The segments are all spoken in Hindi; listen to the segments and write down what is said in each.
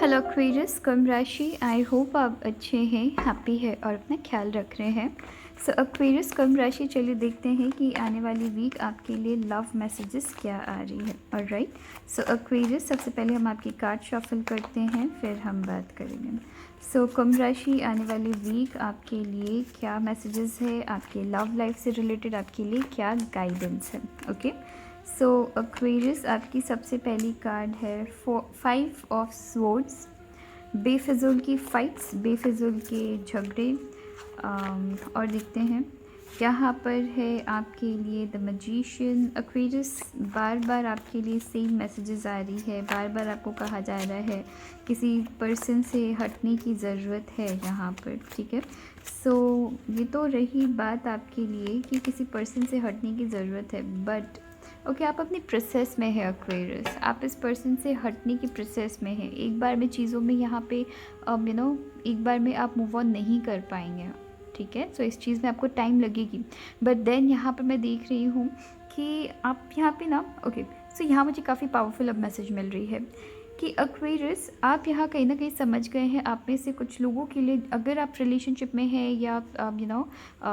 हेलो एक्वेरियस, कुंभ राशि। आई होप आप अच्छे हैं, हैप्पी है और अपना ख्याल रख रहे हैं। सो एक्वेरियस कुंभ राशि, चलिए देखते हैं कि आने वाली वीक आपके लिए लव मैसेजेस क्या आ रही है। ऑलराइट, सो एक्वेरियस सबसे पहले हम आपकी कार्ड शफल करते हैं, फिर हम बात करेंगे। सो कुंभ राशि, आने वाली वीक आपके लिए क्या मैसेजेस है, आपके लव लाइफ से रिलेटेड आपके लिए क्या गाइडेंस है। ओके, सो एक्वेरियस आपकी सबसे पहली कार्ड है 5 ऑफ स्वॉर्ड्स। बेफिजुल की फाइट्स, बेफिजुल के झगड़े। और देखते हैं यहाँ पर है आपके लिए द मैजिशियन। एक्वेरियस बार बार आपके लिए सेम मैसेजेस आ रही है, बार बार आपको कहा जा रहा है किसी पर्सन से हटने की ज़रूरत है यहाँ पर। ठीक है, सो ये तो रही बात आपके लिए कि किसी पर्सन से हटने की ज़रूरत है, बट ओके आप अपनी प्रोसेस में है एक्वेरियस, आप इस पर्सन से हटने की प्रोसेस में है। एक बार में चीज़ों में यहाँ पे एक बार में आप मूव ऑन नहीं कर पाएंगे। ठीक है, सो इस चीज़ में आपको टाइम लगेगी, बट देन यहाँ पर मैं देख रही हूँ कि आप यहाँ पे ना ओके, सो यहाँ मुझे काफ़ी पावरफुल अब मैसेज मिल रही है कि एक्वेरियस आप यहाँ कहीं ना कहीं समझ गए हैं। आप में से कुछ लोगों के लिए, अगर आप रिलेशनशिप में हैं या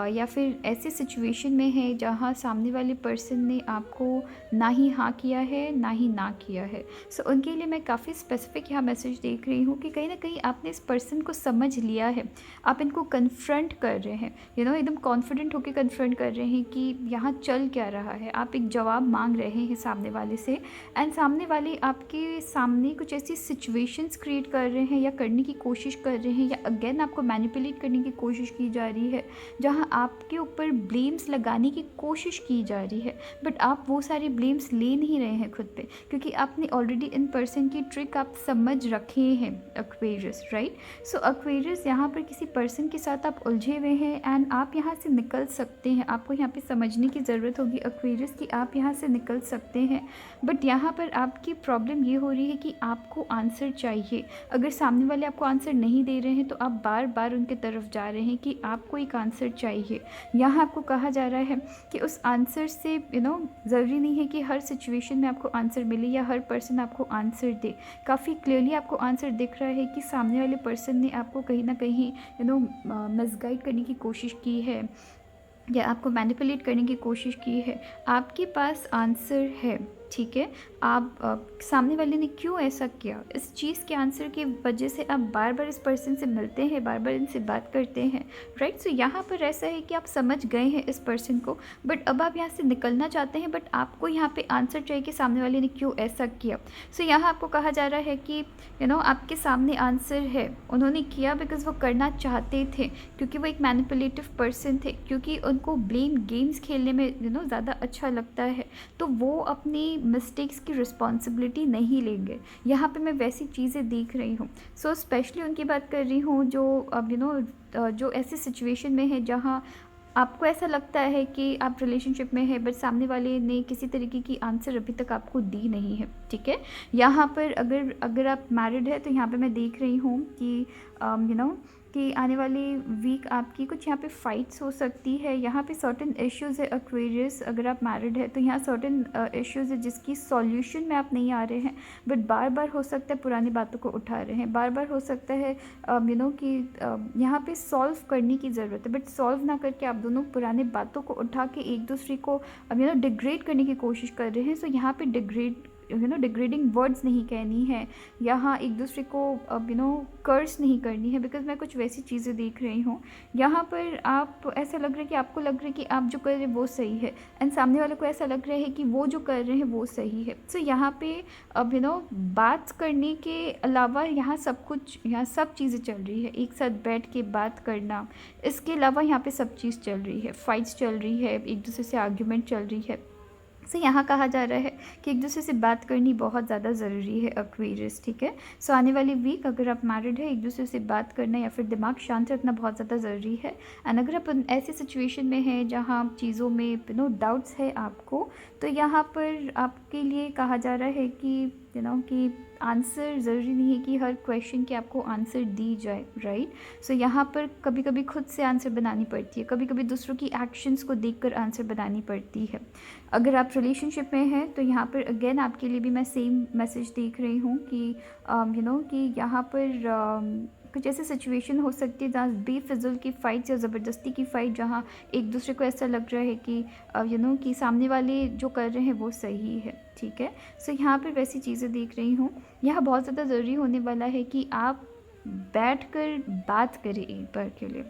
या फिर ऐसे सिचुएशन में है जहाँ सामने वाले पर्सन ने आपको ना ही हाँ किया है ना ही ना किया है, सो उनके लिए मैं काफ़ी स्पेसिफिक यहाँ मैसेज देख रही हूँ कि कहीं ना कहीं आपने इस पर्सन को समझ लिया है। आप इनको कन्फ्रंट कर रहे हैं, एकदम कॉन्फिडेंट होकर कन्फ्रंट कर रहे हैं कि यहाँ चल क्या रहा है। आप एक जवाब मांग रहे हैं सामने वाले से, एंड सामने वाले आपके सामने कुछ ऐसी सिचुएशंस क्रिएट कर रहे हैं या करने की कोशिश कर रहे हैं, या अगेन आपको मैनिपुलेट करने की कोशिश की जा रही है, जहां आपके ऊपर ब्लेम्स लगाने की कोशिश की जा रही है। बट आप वो सारे ब्लेम्स ले नहीं रहे हैं खुद पे, क्योंकि आपने ऑलरेडी इन पर्सन की ट्रिक आप समझ रखे हैं एक्वेरियस। राइट, सो एक्वेरियस यहाँ पर किसी पर्सन के साथ आप उलझे हुए हैं एंड आप यहाँ से निकल सकते हैं। आपको यहाँ पे समझने की ज़रूरत होगी एक्वेरियस कि आप यहाँ से निकल सकते हैं, बट यहाँ पर आपकी प्रॉब्लम ये हो रही है कि आपको आंसर चाहिए। अगर सामने वाले आपको आंसर नहीं दे रहे हैं तो आप बार बार उनके तरफ जा रहे हैं कि आपको एक आंसर चाहिए। यहाँ आपको कहा जा रहा है कि उस आंसर से ज़रूरी नहीं है कि हर सिचुएशन में आपको आंसर मिले या हर पर्सन आपको आंसर दे। काफ़ी क्लियरली आपको आंसर दिख रहा है कि सामने वाले पर्सन ने आपको कहीं ना कहीं मिसगाइड करने की कोशिश की है या आपको मैनिपुलेट करने की कोशिश की है। आपके पास आंसर है। ठीक है, आप सामने वाले ने क्यों ऐसा किया, इस चीज़ के आंसर की वजह से आप बार बार इस पर्सन से मिलते हैं, बार बार इनसे बात करते हैं। राइट, सो यहाँ पर ऐसा है कि आप समझ गए हैं इस पर्सन को, बट अब आप यहाँ से निकलना चाहते हैं, बट आपको यहाँ पे आंसर चाहिए कि सामने वाले ने क्यों ऐसा किया। सो यहाँ आपको कहा जा रहा है कि आपके सामने आंसर है। उन्होंने किया बिकॉज वो करना चाहते थे, क्योंकि वो एक मैनिपुलेटिव पर्सन थे, क्योंकि उनको ब्लेम गेम्स खेलने में ज़्यादा अच्छा लगता है, तो वो अपनी मिस्टेक्स की रिस्पॉन्सिबिलिटी नहीं लेंगे। यहाँ पे मैं वैसी चीज़ें देख रही हूँ। सो स्पेशली उनकी बात कर रही हूँ जो अब जो ऐसी सिचुएशन में है जहाँ आपको ऐसा लगता है कि आप रिलेशनशिप में है, बट सामने वाले ने किसी तरीके की आंसर अभी तक आपको दी नहीं है। ठीक है, यहाँ पर अगर आप मैरिड है तो यहाँ पे मैं देख रही हूँ कि कि आने वाली वीक आपकी कुछ यहाँ पे फाइट्स हो सकती है। यहाँ पे सर्टेन इश्यूज़ है एक्वेरियस, अगर आप मैरिड है तो यहाँ सर्टेन इश्यूज़ है जिसकी सॉल्यूशन में आप नहीं आ रहे हैं, बट बार बार हो सकता है पुरानी बातों को उठा रहे हैं, बार बार हो सकता है कि यहाँ पे सॉल्व करने की ज़रूरत है, बट सॉल्व ना करके आप दोनों पुराने बातों को उठा के एक दूसरे को डिग्रेड करने की कोशिश कर रहे हैं। सो यहाँ पे डिग्रेडिंग वर्ड्स नहीं कहनी है, यहाँ एक दूसरे को कर्स नहीं करनी है, बिकॉज मैं कुछ वैसी चीज़ें देख रही हूँ। यहाँ पर आप ऐसा लग रहा है कि आपको लग रहा है कि आप जो कर रहे हैं वो सही है, एंड सामने वाले को ऐसा लग रहा है कि वो जो कर रहे हैं वो सही है। सो यहाँ पे अब बात करने के अलावा यहाँ सब चीज़ें चल रही है, एक साथ बैठ के बात करना, इसके अलावा यहाँ पे सब चीज़ चल रही है। फाइट्स चल रही है, एक दूसरे से आर्ग्यूमेंट चल रही है। सो यहाँ कहा जा रहा है कि एक दूसरे से बात करनी बहुत ज़्यादा ज़रूरी है एक्वेरियस। ठीक है, सो आने वाली वीक अगर आप मैरिड है, एक दूसरे से बात करना या फिर दिमाग शांत रखना बहुत ज़्यादा ज़रूरी है। एंड अगर आप ऐसे सिचुएशन में हैं जहाँ चीज़ों में डाउट्स है आपको, तो यहाँ पर आपके लिए कहा जा रहा है कि कि आंसर ज़रूरी नहीं है कि हर क्वेश्चन के आपको आंसर दी जाए, राइट। सो यहाँ पर कभी कभी खुद से आंसर बनानी पड़ती है, कभी कभी दूसरों की एक्शंस को देखकर आंसर बनानी पड़ती है। अगर आप रिलेशनशिप में हैं तो यहाँ पर अगेन आपके लिए भी मैं सेम मैसेज देख रही हूँ कि कि यहाँ पर कुछ ऐसी सिचुएशन हो सकती है जहाँ बेफिजुल की फ़ाइट्स या ज़बरदस्ती की फ़ाइट, जहाँ एक दूसरे को ऐसा लग रहा है कि कि सामने वाले जो कर रहे हैं वो सही है, ठीक है। सो यहाँ पर वैसी चीज़ें देख रही हूँ। यहाँ बहुत ज़्यादा ज़रूरी होने वाला है कि आप बैठकर बात करें एक बार के लिए।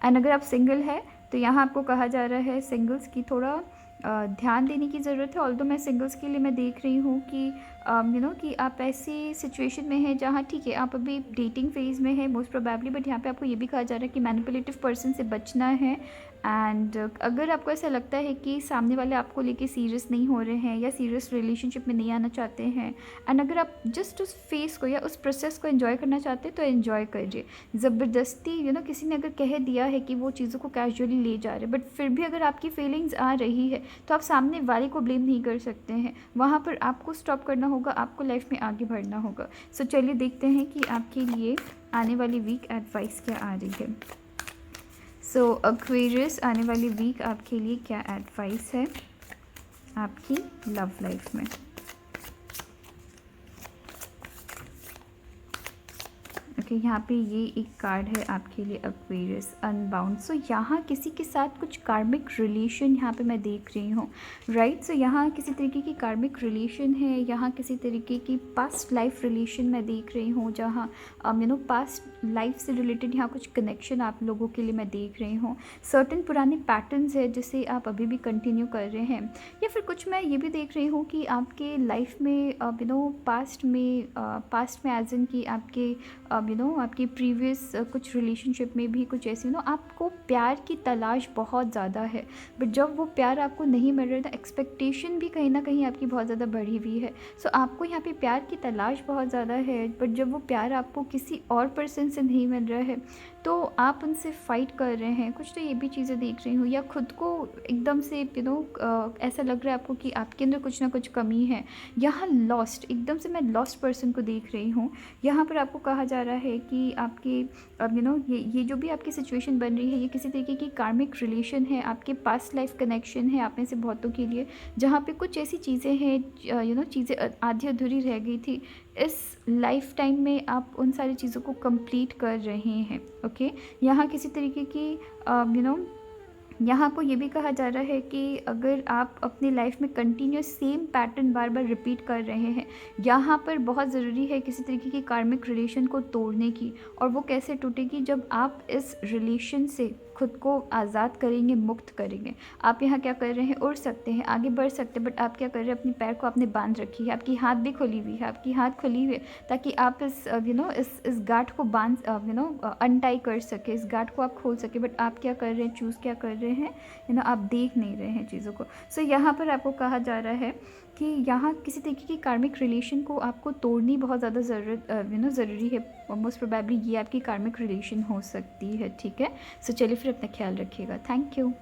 एंड अगर आप सिंगल है तो यहाँ आपको कहा जा रहा है सिंगल्स की थोड़ा ध्यान देने की ज़रूरत है। ऑल्दो मैं सिंगल्स के लिए मैं देख रही हूँ कि कि आप ऐसी सिचुएशन में हैं जहाँ ठीक है आप अभी डेटिंग फेज़ में है मोस्ट प्रोबेबली, बट यहाँ पे आपको ये भी कहा जा रहा है कि मैनिपुलेटिव पर्सन से बचना है। एंड अगर आपको ऐसा लगता है कि सामने वाले आपको लेके सीरियस नहीं हो रहे हैं या सीरियस रिलेशनशिप में नहीं आना चाहते हैं, एंड अगर आप जस्ट उस फेस को या उस प्रोसेस को एंजॉय करना चाहते हैं तो एंजॉय करिए। ज़बरदस्ती किसी ने अगर कह दिया है कि वो चीज़ों को कैजुअली ले जा रहे हैं, बट फिर भी अगर आपकी फीलिंग्स आ रही है तो आप सामने वाले को ब्लेम नहीं कर सकते हैं। वहाँ पर आपको स्टॉप करना होगा, आपको लाइफ में आगे बढ़ना होगा। सो चलिए देखते हैं कि आपके लिए आने वाली वीक एडवाइस क्या आ रही है। सो एक्वेरियस, आने वाली वीक आपके लिए क्या एडवाइस है आपकी लव लाइफ में। ओके, यहाँ पे ये एक कार्ड है आपके लिए एक्वेरियस अनबाउंड। सो यहाँ किसी के साथ कुछ कार्मिक रिलेशन यहाँ पे मैं देख रही हूँ, राइट। सो यहाँ किसी तरीके की कार्मिक रिलेशन है, यहाँ किसी तरीके की पास्ट लाइफ रिलेशन मैं देख रही हूँ, जहाँ पास्ट लाइफ से रिलेटेड यहाँ कुछ कनेक्शन आप लोगों के लिए मैं देख रही हूँ। सर्टेन पुराने पैटर्न्स है जिसे आप अभी भी कंटिन्यू कर रहे हैं, या फिर कुछ मैं ये भी देख रही हूँ कि आपके लाइफ में पास्ट में एज इन कि आपके आपकी प्रीवियस कुछ रिलेशनशिप में भी कुछ ऐसी आपको प्यार की तलाश बहुत ज़्यादा है, बट जब वो प्यार आपको नहीं मिल रहा था, एक्सपेक्टेशन भी कहीं ना कहीं आपकी बहुत ज़्यादा बढ़ी हुई है। सो आपको यहाँ पे प्यार की तलाश बहुत ज़्यादा है, बट जब वो प्यार आपको किसी और पर्सन से नहीं मिल रहा है तो आप उनसे फ़ाइट कर रहे हैं। कुछ तो ये भी चीज़ें देख रही हूँ, या खुद को एकदम से ऐसा लग रहा है आपको कि आपके अंदर कुछ ना कुछ कमी है। यहाँ लॉस्ट, एकदम से मैं लॉस्ट पर्सन को देख रही हूँ। यहाँ पर आपको कहा जा रहा है कि आपके ये जो भी आपकी सिचुएशन बन रही है, ये किसी तरीके की कार्मिक रिलेशन है, आपके पास्ट लाइफ कनेक्शन है आप में से बहुतों के लिए, जहाँ पे कुछ ऐसी चीज़ें हैं चीज़ें आधी अधूरी रह गई थी। इस लाइफ टाइम में आप उन सारी चीज़ों को कंप्लीट कर रहे हैं। ओके, यहाँ किसी तरीके की यहाँ को ये भी कहा जा रहा है कि अगर आप अपनी लाइफ में कंटिन्यूस सेम पैटर्न बार बार रिपीट कर रहे हैं, यहाँ पर बहुत ज़रूरी है किसी तरीके की कार्मिक रिलेशन को तोड़ने की। और वो कैसे टूटेगी, जब आप इस रिलेशन से खुद को आज़ाद करेंगे, मुक्त करेंगे। आप यहाँ क्या कर रहे हैं, उड़ सकते हैं, आगे बढ़ सकते हैं, बट आप क्या कर रहे हैं, अपने पैर को आपने बांध रखी है, आपकी हाथ भी खुली हुई है, आपकी हाथ खुली हुई है ताकि आप इस गांठ को बांध अनटाई कर सके, इस गांठ को आप खोल सके। बट आप क्या कर रहे हैं, चूज़ क्या कर रहे हैं, आप देख नहीं रहे हैं चीज़ों को। सो यहाँ पर आपको कहा जा रहा है कि यहाँ किसी तरीके की कार्मिक रिलेशन को आपको तोड़नी बहुत ज़्यादा ज़रूरी है। मोस्ट प्रोबेबली ये आपकी कार्मिक रिलेशन हो सकती है, ठीक है। सो चलिए फिर अपना ख्याल रखिएगा। Thank you.